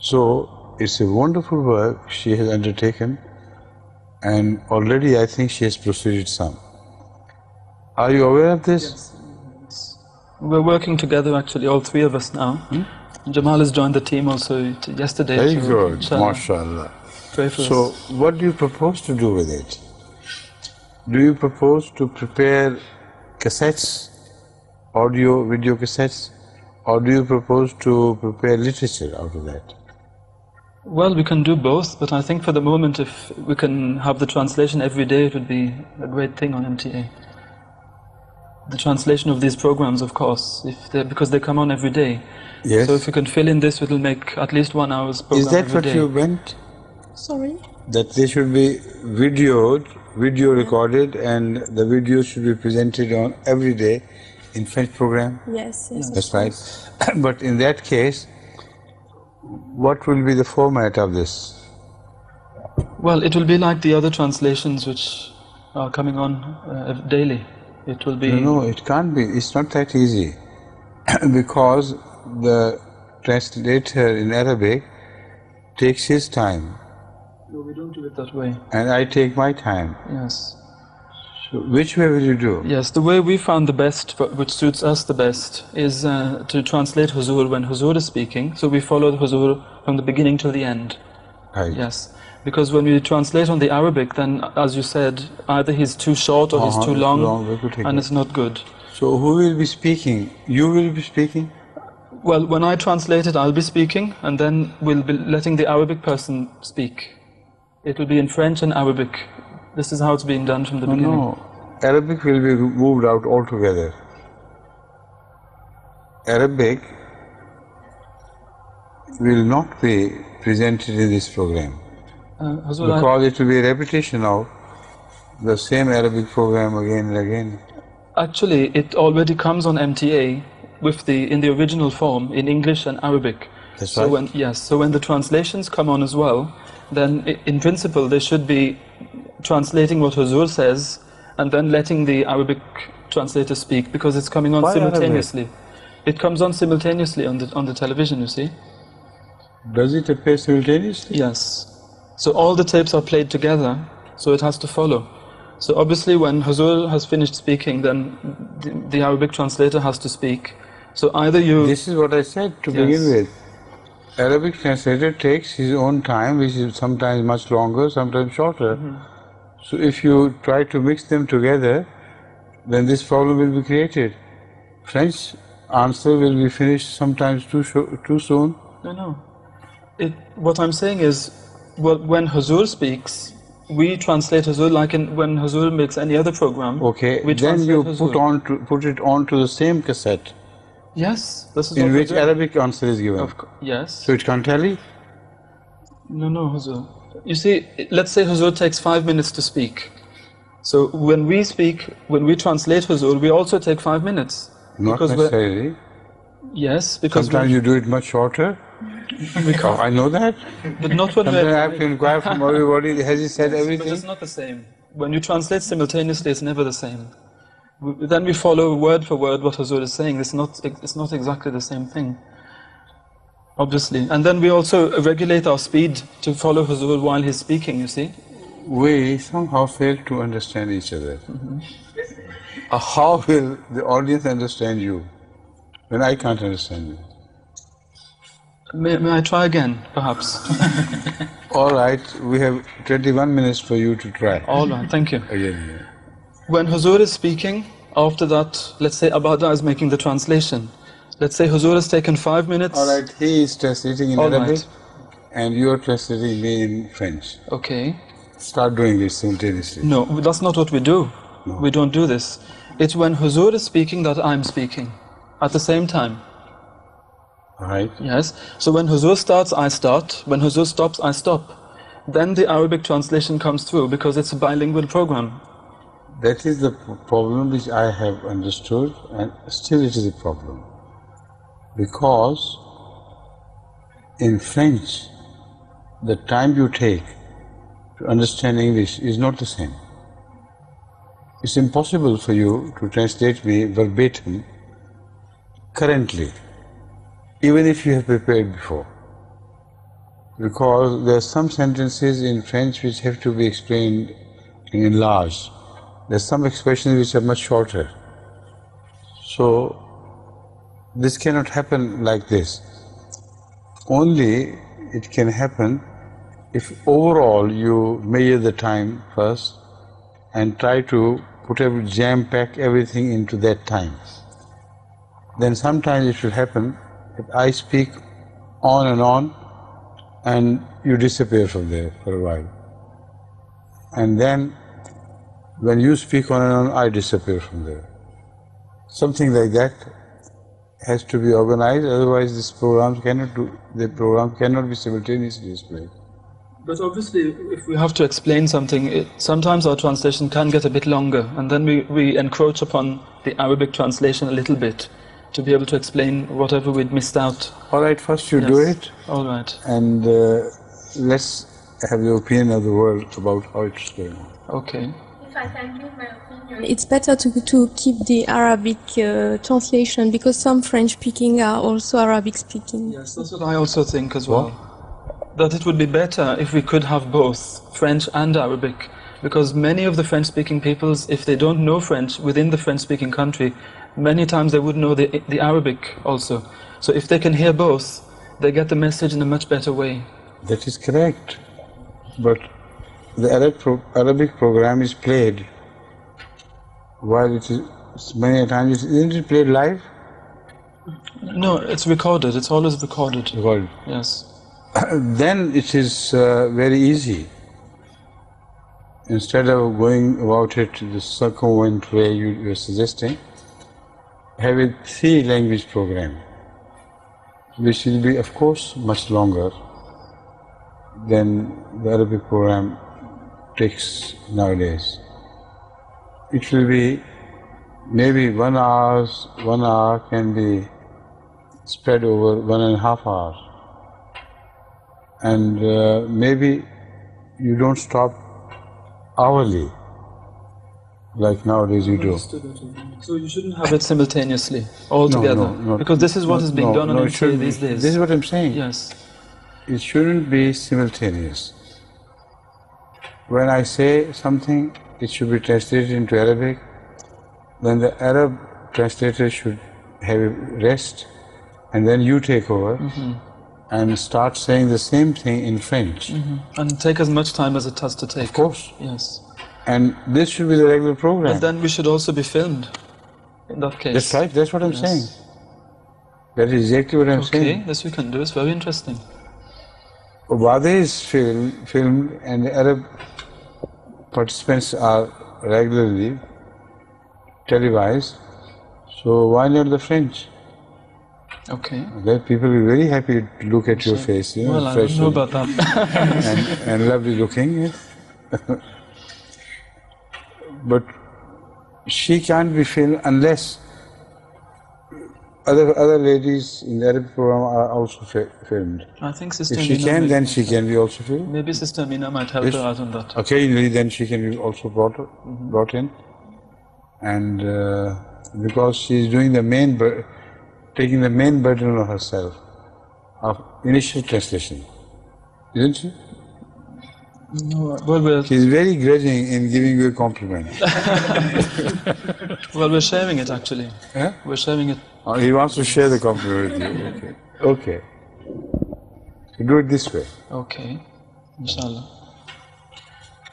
So it's a wonderful work she has undertaken, and already I think she has proceeded some. Are you aware of this? Yes. We're working together actually, all three of us now. Jamal has joined the team also yesterday. Very so, good, inshallah, mashallah. pray for So us. what do you propose to do with it? Do you propose to prepare cassettes, audio, video cassettes, or do you propose to prepare literature out of that? Well, we can do both, but I think for the moment if we can have the translation every day, it would be a great thing on MTA. The translation of these programs, of course, because they come on every day. Yes. So if we can fill in this, it will make at least 1 hour's program Is that every what day. you meant? Sorry? That they should be videoed, video recorded, and the video should be presented on every day in French program? Yes, yes. That's right. But in that case, what will be the format of this? Well, it will be like the other translations which are coming on daily. It will be... No, it can't be. It's not that easy. Because the translator in Arabic takes his time. No, we don't do it that way. And I take my time. Yes. So which way will you do? Yes, the way we found the best, which suits us the best, is to translate Huzur when Huzur is speaking. So we follow the Huzur from the beginning till the end. Right. Yes. Because when we translate on the Arabic, then, as you said, either he's too short or he's too long, and it's not good. So who will be speaking? You will be speaking? Well, when I translate it, I'll be speaking, and then we'll be letting the Arabic person speak. It will be in French and Arabic. This is how it's being done from the beginning. No, Arabic will be moved out altogether. Arabic will not be presented in this program. Because it will be a repetition of the same Arabic program again and again. Actually, it already comes on MTA with in the original form in English and Arabic. That's so right. So when the translations come on as well, then in principle they should be translating what Huzur says and then letting the Arabic translator speak, because it's coming on Why simultaneously. It comes on simultaneously on the television, you see. Does it appear simultaneously? Yes. So all the tapes are played together, so it has to follow. So obviously when Huzur has finished speaking, then the Arabic translator has to speak. So either you... This is what I said to begin with. Arabic translator takes his own time, which is sometimes much longer, sometimes shorter. So if you try to mix them together, then this problem will be created. French answer will be finished sometimes too soon. No. What I'm saying is, well, when Huzur speaks, we translate Huzur like when Huzur makes any other program. Okay, we then you Huzur. put it onto the same cassette. Yes, this is in what which Arabic answer is given. Yes. So it can't tally? No, Huzur. You see, let's say Huzur takes 5 minutes to speak. So when we speak, when we translate Huzur, we also take 5 minutes. Not necessarily. Yes, because sometimes you do it much shorter. I know that. But not when sometimes I have to inquire from everybody, has he said everything? But it's not the same. When you translate simultaneously, it's never the same. Then we follow word for word what Huzur is saying. It's not exactly the same thing, obviously. And then we also regulate our speed to follow Huzur while he's speaking, you see. We somehow fail to understand each other. How will the audience understand you when I can't understand you? May I try again, perhaps? All right, we have 21 minutes for you to try. All right, thank you. Again. When Huzur is speaking, after that, let's say Abada is making the translation. Let's say Huzur has taken 5 minutes. All right, he is translating in Arabic and you are translating me in French. Okay. Start doing it simultaneously. No, that's not what we do. No. We don't do this. It's when Huzur is speaking that I'm speaking at the same time. Right. Yes. So when Huzur starts, I start. When Huzur stops, I stop. Then the Arabic translation comes through because it's a bilingual program. That is the problem which I have understood, and still it is a problem. Because in French, the time you take to understand English is not the same. It's impossible for you to translate me verbatim currently, even if you have prepared before. Because there are some sentences in French which have to be explained and enlarged. There are some expressions which are much shorter. So this cannot happen like this. Only it can happen if overall you measure the time first and try to jam-pack everything into that time. Then sometimes it will happen that I speak on and you disappear from there for a while. And then when you speak on, I disappear from there. Something like that has to be organized, otherwise the program cannot be simultaneously displayed. But obviously, if we have to explain something, sometimes our translation can get a bit longer, and then we encroach upon the Arabic translation a little bit to be able to explain whatever we'd missed out. All right, first you do it. All right. And let's have the opinion of the world about how it's going on. Okay. If I can give my opinion, it's better to keep the Arabic translation because some French speaking are also Arabic speaking. Yes, that's what I also think as well. That it would be better if we could have both French and Arabic, because many of the French-speaking peoples, if they don't know French within the French-speaking country, many times they would know the Arabic also. So if they can hear both, they get the message in a much better way. That is correct. But the Arabic program is played while it is many times. Isn't it played live? No, it's recorded. It's always recorded. Recorded. Yes. Then it is very easy. Instead of going about it the circumvent way you are suggesting, have a 3-language program, which will be, of course, much longer than the Arabic program takes nowadays. It will be maybe 1 hour. 1 hour can be spread over 1.5 hours. And maybe you don't stop hourly like nowadays you do. So you shouldn't have it simultaneously all together, because this is what is being done on MTA these days. This is what I'm saying. Yes. It shouldn't be simultaneous. When I say something, it should be translated into Arabic. Then the Arab translator should have a rest, and then you take over. And start saying the same thing in French. And take as much time as it has to take. Of course. Yes. And this should be the regular program. But then we should also be filmed, in that case. That's right, that's what I'm saying. That is exactly what I'm saying. Okay, this we can do, it's very interesting. Wade is filmed and the Arab participants are regularly televised, so why not the French? Okay. People will be very happy to look at your face, you know, well, I don't know about that. and lovely looking. Yes. But she can't be filmed unless other ladies in the Arabic program are also filmed. I think Sister If she Mina can, then she can be also filmed. Maybe Sister Mina might help her out on that. Occasionally, then she can be also brought in, and because she is doing taking the main burden on herself of initial translation, isn't she? No, well, she's very grudging in giving you a compliment. Well, we're sharing it actually. Yeah? We're sharing it. Oh, he wants to share the compliment with you. Okay. So do it this way. Okay. Inshallah.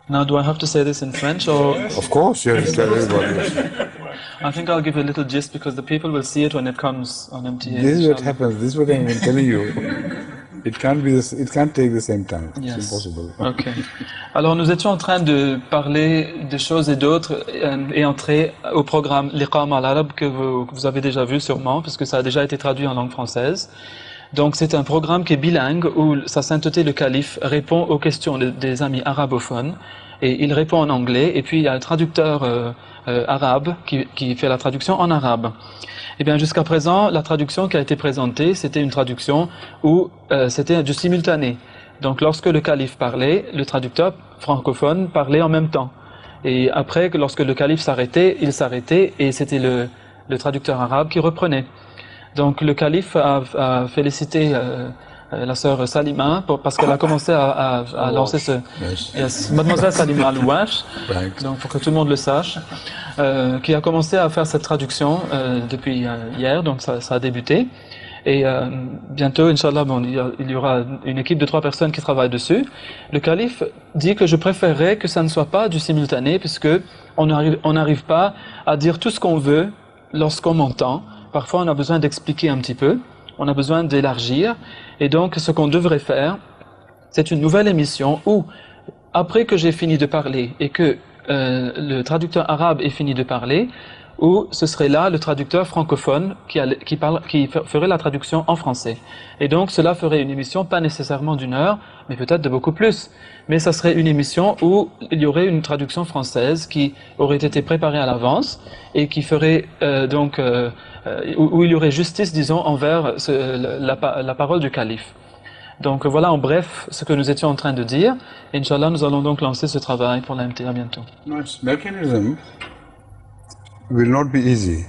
Now, do I have to say this in French or? Of course, you have to tell everybody. I think I'll give a little gist because the people will see it when it comes on MTA. This is what happens. This is what I'm telling you. It can't be. It can't take the same time. Yes. It's impossible. Ok. Alors nous étions en train de parler de choses et d'autres et entrer au programme l'Iqama al-Arab que vous avez déjà vu sûrement puisque ça a déjà été traduit en langue française. Donc c'est un programme qui est bilingue où Sa Sainteté le Calife répond aux questions des amis arabophones et il répond en anglais et puis il y a un traducteur arabe qui fait la traduction en arabe. Eh bien, jusqu'à présent, la traduction qui a été présentée, c'était une traduction où c'était du simultané. Donc lorsque le calife parlait, le traducteur francophone parlait en même temps. Et après, lorsque le calife s'arrêtait, il s'arrêtait et c'était le traducteur arabe qui reprenait. Donc le calife a félicité la sœur Salima parce qu'elle a commencé à lancer ce... Yes, Mademoiselle Salima Al-Wash, donc pour que tout le monde le sache, qui a commencé à faire cette traduction depuis hier, donc ça a débuté. Et bientôt, Inch'Allah, il y aura une équipe de 3 personnes qui travaillent dessus. Le calife dit que je préférerais que ça ne soit pas du simultané, puisque on n'arrive pas à dire tout ce qu'on veut lorsqu'on m'entend. Parfois, on a besoin d'expliquer un petit peu, on a besoin d'élargir. Et donc, ce qu'on devrait faire, c'est une nouvelle émission où, après que j'ai fini de parler et que le traducteur arabe ait fini de parler, où ce serait là le traducteur francophone qui ferait la traduction en français. Et donc cela ferait une émission pas nécessairement d'1 heure, mais peut-être de beaucoup plus. Mais ça serait une émission où il y aurait une traduction française qui aurait été préparée à l'avance et qui ferait où il y aurait justice, disons, envers la parole du calife. Donc voilà en bref ce que nous étions en train de dire. Inch'Allah, nous allons donc lancer ce travail pour l'MTA bientôt. This mechanism will not be easy,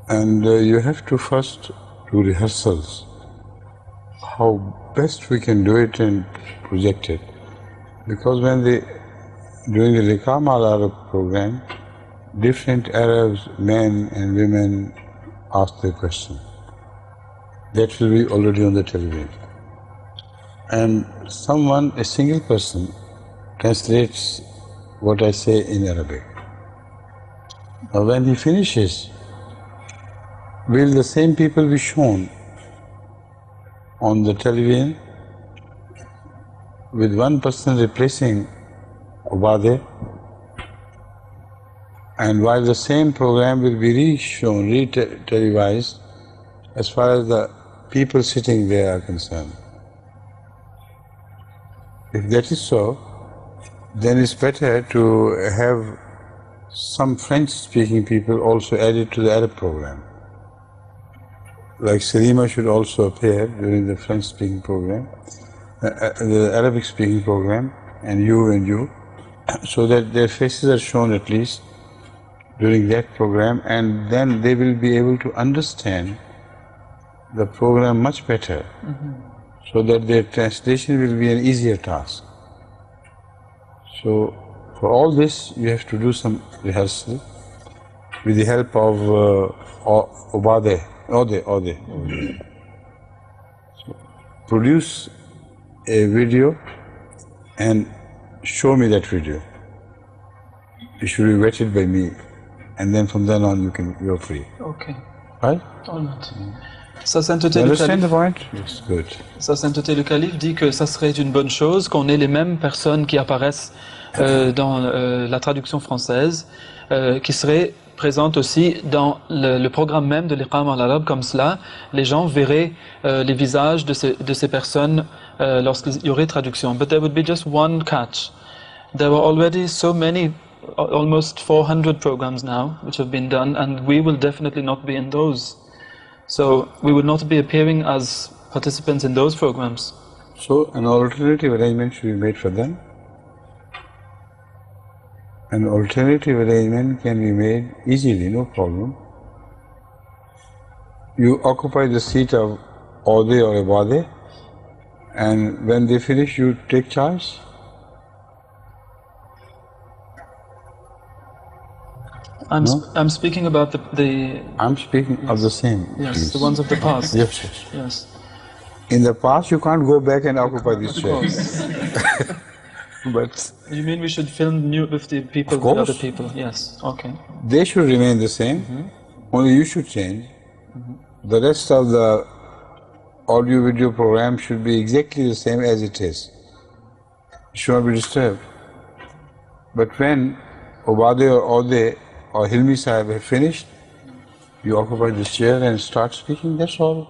and you have to first do rehearsals, how best we can do it and project it. Because during the Liqam al-Arab program, different Arabs, men and women, ask their question. That will be already on the television. And a single person, translates what I say in Arabic. Now when he finishes, will the same people be shown on the television with one person replacing Obade, and while the same program will be re-shown, re-televised, as far as the people sitting there are concerned. If that is so, then it's better to have some French-speaking people also added to the Arab program. Like Salima should also appear during the French-speaking program, the Arabic-speaking program, and you, so that their faces are shown at least during that program, and then they will be able to understand the program much better, so that their translation will be an easier task. So for all this, you have to do some rehearsal with the help of Ode. So produce a video and show me that video. It should be vetted by me, and then from then on you're free. Okay. Right? All right. Sa sainteté le calife, Sa sainteté le calife dit que ça serait une bonne chose qu'on ait les mêmes personnes qui apparaissent dans la traduction française, qui seraient présentes aussi dans le programme même de l'Iqam al-Arab. Comme cela, les gens verraient les visages de ces personnes lorsqu'il y aurait traduction. But there would be just one catch. There were already so many, almost 400 programs now, which have been done, and we will definitely not be in those. So we will not be appearing as participants in those programs. So an alternative arrangement should be made for them. An alternative arrangement can be made easily, no problem. You occupy the seat of Ode or Abade, and when they finish, you take charge. I'm speaking about the I'm speaking of the same. Yes, please. the ones of the past. Yes. In the past, you can't go back and occupy this chair. But you mean we should film with the people, with other people? Yes. Okay. They should remain the same. Only you should change. The rest of the audio-video program should be exactly the same as it is. It should not be disturbed. But when Obade or Ode or Hilmi Sahib have finished, you occupy this chair and start speaking, that's all.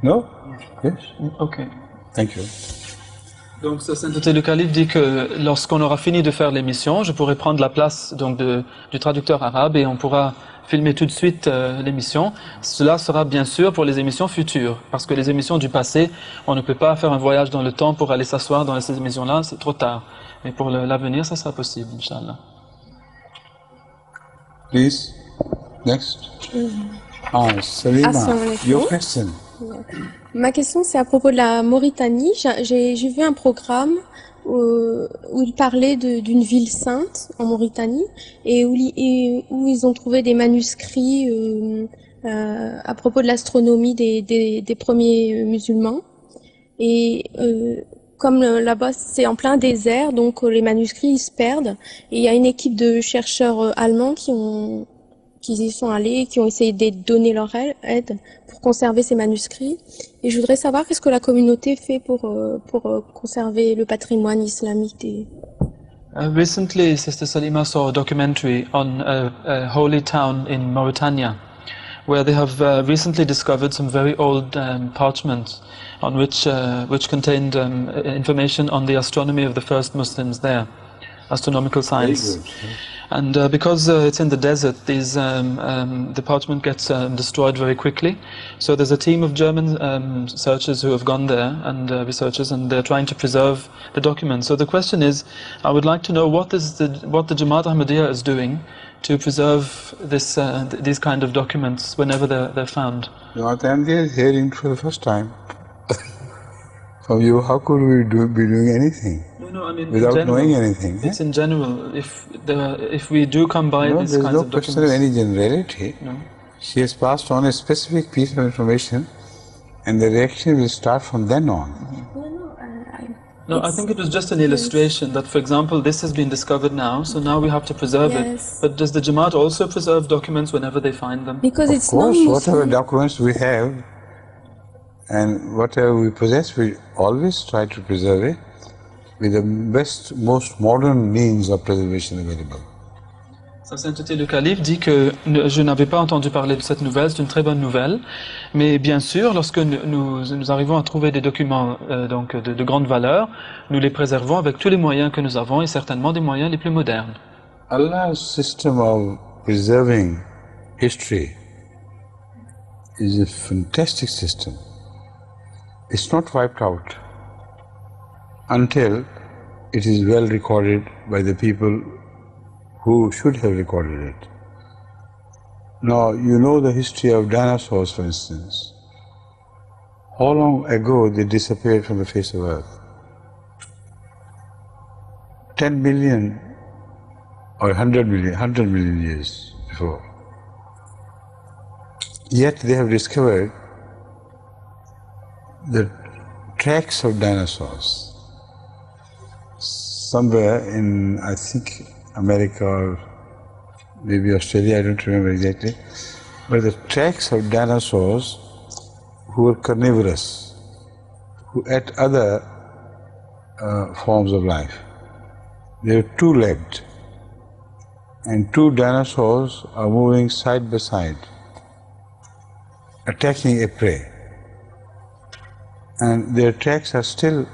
No? Yes? Okay. Thank you. Donc, Sa Sainteté le Calife dit que lorsqu'on aura fini de faire l'émission, je pourrai prendre la place donc du traducteur arabe et on pourra filmer tout de suite l'émission. Cela sera bien sûr pour les émissions futures, parce que les émissions du passé, on ne peut pas faire un voyage dans le temps pour aller s'asseoir dans ces émissions-là, c'est trop tard. Mais pour l'avenir, ça sera possible, Inch'Allah. Please, next. Salima, your question. Ma question, c'est à propos de la Mauritanie. J'ai vu un programme où il parlait d'une ville sainte en Mauritanie et où ils ont trouvé des manuscrits à propos de l'astronomie des premiers musulmans. Et comme là-bas c'est en plein désert, donc les manuscrits ils se perdent. Et il y a une équipe de chercheurs allemands qui y sont allés, qui ont essayé de donner leur aide pour conserver ces manuscrits. Et je voudrais savoir qu'est-ce que la communauté fait pour conserver le patrimoine islamique des... Recently, Sister Salima saw a documentary on a holy town in Mauritania, where they have recently discovered some very old parchments on which contained information on the astronomy of the first Muslims there, astronomical science. And because it's in the desert, the parchment gets destroyed very quickly. So there's a team of German searchers who have gone there, and researchers, and they're trying to preserve the documents. So the question is, I would like to know what the Jamaat Ahmadiyya is doing to preserve these kind of documents whenever they're found. Jamaat Ahmadiyya is hearing for the first time. From you, how could we be doing anything? No, I mean, without knowing anything? It's in general. If we do come by these kinds of documents. There's no question of any generality. No. She has passed on a specific piece of information, and the reaction will start from then on. No, I think it was just an illustration that, for example, this has been discovered now, so now we have to preserve it. But does the Jamaat also preserve documents whenever they find them? Because of course, whatever documents we have and whatever we possess, we always try to preserve it with the best, most modern means of preservation available. Sa Sainteté le Calife dit que je n'avais pas entendu parler de cette nouvelle, c'est une très bonne nouvelle, mais bien sûr, lorsque nous arrivons à trouver des documents donc de grande valeur, nous les préservons avec tous les moyens que nous avons et certainement des moyens les plus modernes. Allah's system of preserving history is a fantastic system. It's not wiped out until it is well recorded by the people who should have recorded it. Now, you know the history of dinosaurs, for instance. How long ago they disappeared from the face of Earth? 10 million or 100 million years before. Yet they have discovered the tracks of dinosaurs somewhere in, I think, America or maybe Australia, I don't remember exactly, but the tracks of dinosaurs who were carnivorous, who ate other forms of life. They were two-legged, and two dinosaurs are moving side by side, attacking a prey. And their tracks are still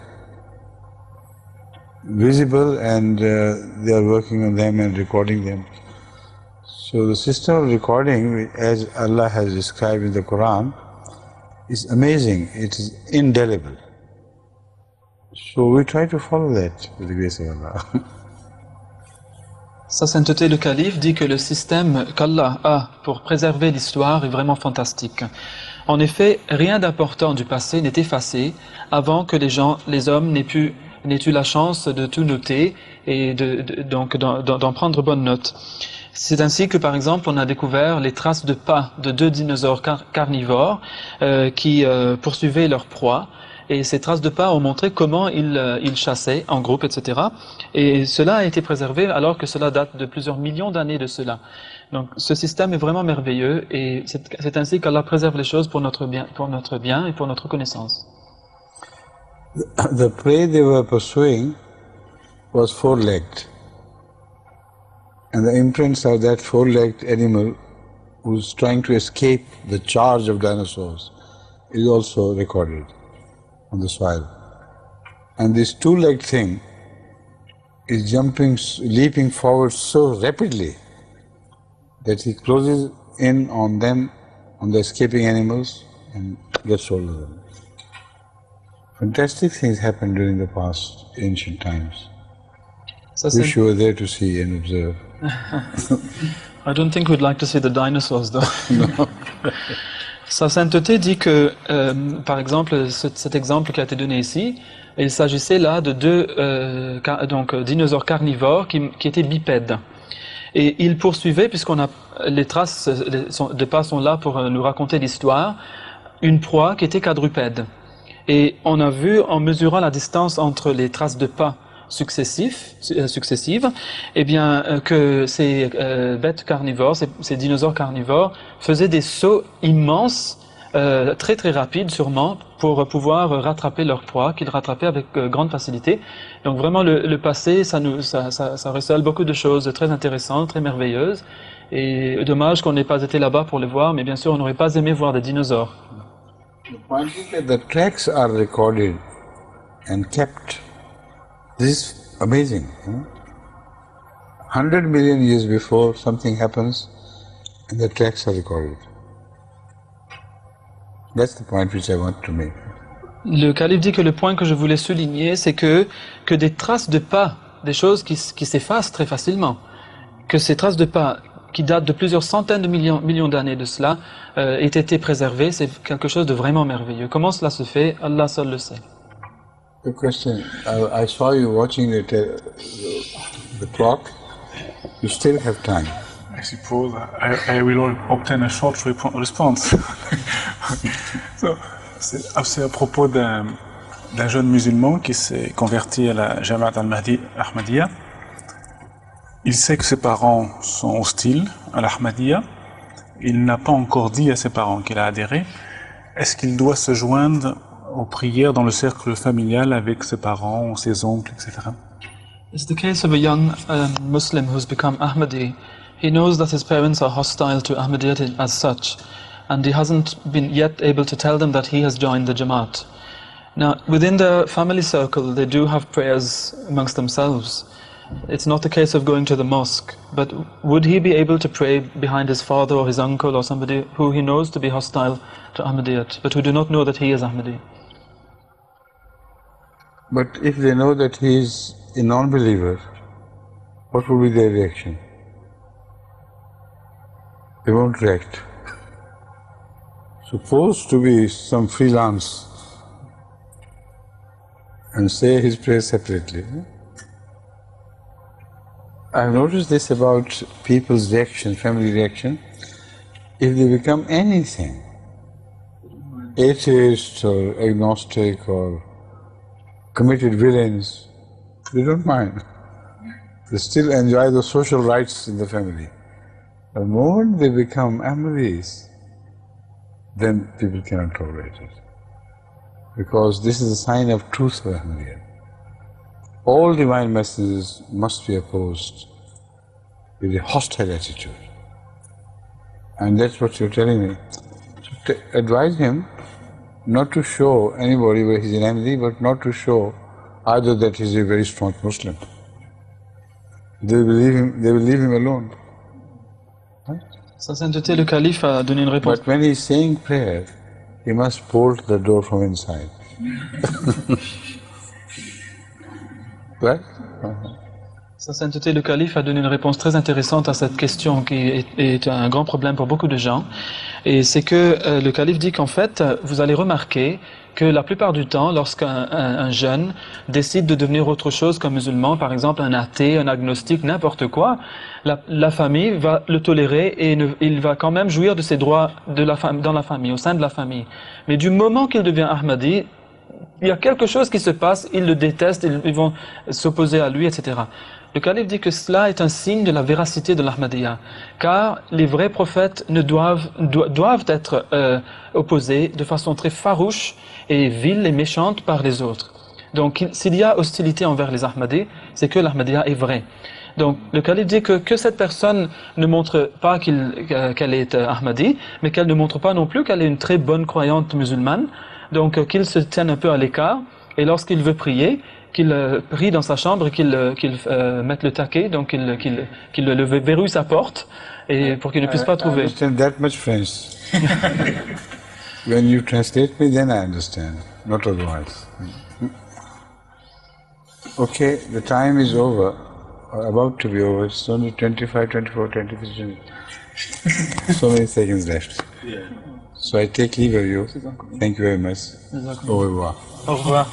visible, and they are working on them and recording them. So the system of recording, as Allah has described in the Quran, is amazing. It is indelible. So we try to follow that with the grace of Allah. Sa Sainteté le Calife dit que le système qu'Allah a pour préserver l'histoire est vraiment fantastique. En effet, rien d'important du passé n'est effacé avant que les hommes n'aient eu la chance de tout noter et donc d'en prendre bonne note. C'est ainsi que, par exemple, on a découvert les traces de pas de deux dinosaures carnivores qui poursuivaient leur proie. Et ces traces de pas ont montré comment ils chassaient en groupe, etc. Et cela a été préservé alors que cela date de plusieurs millions d'années de cela. Donc ce système est vraiment merveilleux et c'est ainsi qu'Allah préserve les choses pour notre bien et pour notre connaissance. The prey they were pursuing was four-legged, and the imprints of that four-legged animal who was trying to escape the charge of dinosaurs is also recorded on the soil. And this two-legged thing is leaping forward so rapidly that he closes in on them, on the escaping animals, and gets hold of them. Fantastic things happened during the past ancient times. Wish you were there to see and observe. I don't think we'd like to see the dinosaurs though. No. Sa sainteté dit que, par exemple, cet exemple qui a été donné ici, il s'agissait là de deux dinosaures carnivores qui étaient bipèdes. Et il poursuivait, puisqu'on a les traces de pas sont là pour nous raconter l'histoire, une proie qui était quadrupède. Et on a vu, en mesurant la distance entre les traces de pas successives, eh bien, que ces bêtes carnivores, ces dinosaures carnivores, faisaient des sauts immenses, très très rapides sûrement, pour pouvoir rattraper leur proie, qu'ils rattrapaient avec grande facilité. Donc vraiment, le passé, ça recèle beaucoup de choses très intéressantes, très merveilleuses. Et dommage qu'on n'ait pas été là-bas pour les voir, mais bien sûr, on n'aurait pas aimé voir des dinosaures. The point is that the tracks are recorded and kept. This is amazing. 100 million years before something happens and the tracks are recorded. That's the point which I want to make. Le calife dit que le point que je voulais souligner, c'est que des traces de pas, des choses qui s'effacent très facilement, que ces traces de pas qui datent de plusieurs centaines de millions d'années de cela, aient été préservées, c'est quelque chose de vraiment merveilleux. Comment cela se fait? Allah seul le sait. The question, I saw you watching the clock. You still have time. I suppose I will obtain a short response. C'est à propos d'un jeune musulman qui s'est converti à la Jamaat al-Mahdi Ahmadiyya. Il sait que ses parents sont hostiles à l'Ahmadiyya. Il n'a pas encore dit à ses parents qu'il a adhéré. Est-ce qu'il doit se joindre aux prières dans le cercle familial avec ses parents, ses oncles, etc. It's the case of a young Muslim who's become Ahmadi. He knows that his parents are hostile to Ahmadiyyat as such, and he hasn't been yet able to tell them that he has joined the Jamaat. Now, within the family circle, they do have prayers amongst themselves. It's not the case of going to the mosque, but would he be able to pray behind his father or his uncle or somebody who he knows to be hostile to Ahmadiyyat, but who do not know that he is Ahmadi? But if they know that he is a non-believer, what would be their reaction? They won't react. Supposed to be some freelance and say his prayers separately. I've noticed this about people's reaction, family reaction. If they become anything, atheist or agnostic or committed villains, they don't mind. They still enjoy the social rights in the family. The moment they become Ahmadis, then people cannot tolerate it. Because this is a sign of truth for Ahmadiyya. All divine messages must be opposed with a hostile attitude. And that's what you're telling me. So advise him not to show anybody where he's an Ahmadi, but not to show either that he's a very strong Muslim. They will leave him alone. Right? Sa sainteté, le calife a donné une réponse. But when he's saying prayer, he must bolt the door from inside. Right? Sa sainteté, le calife a donné une réponse très intéressante à cette question qui est un grand problème pour beaucoup de gens. Et c'est que le calife dit qu'en fait, vous allez remarquer que la plupart du temps, lorsqu'un jeune décide de devenir autre chose qu'un musulman, par exemple un athée, un agnostique, n'importe quoi, la famille va le tolérer et il va quand même jouir de ses droits dans la famille, au sein de la famille. Mais du moment qu'il devient Ahmadi, il y a quelque chose qui se passe, ils le détestent, ils vont s'opposer à lui, etc. Le calife dit que cela est un signe de la véracité de l'Ahmadiyya, car les vrais prophètes doivent être opposés de façon très farouche et vile et méchante par les autres. Donc s'il y a hostilité envers les Ahmadis, c'est que l'Ahmadiyya est vrai. Donc le calife dit que cette personne ne montre pas qu'elle est Ahmadi, mais qu'elle ne montre pas non plus qu'elle est une très bonne croyante musulmane, donc qu'il se tienne un peu à l'écart, et lorsqu'il veut prier, qu'il prie dans sa chambre et qu'il mette le taquet, donc qu'il verrouille sa porte et pour qu'il ne puisse pas trouver. I understand that much French. When you translate me, then I understand, not otherwise. Okay, the time is over, or about to be over. It's only 25, 24, 23, so many seconds left. So I take leave of you. Thank you very much. Au revoir. Au revoir.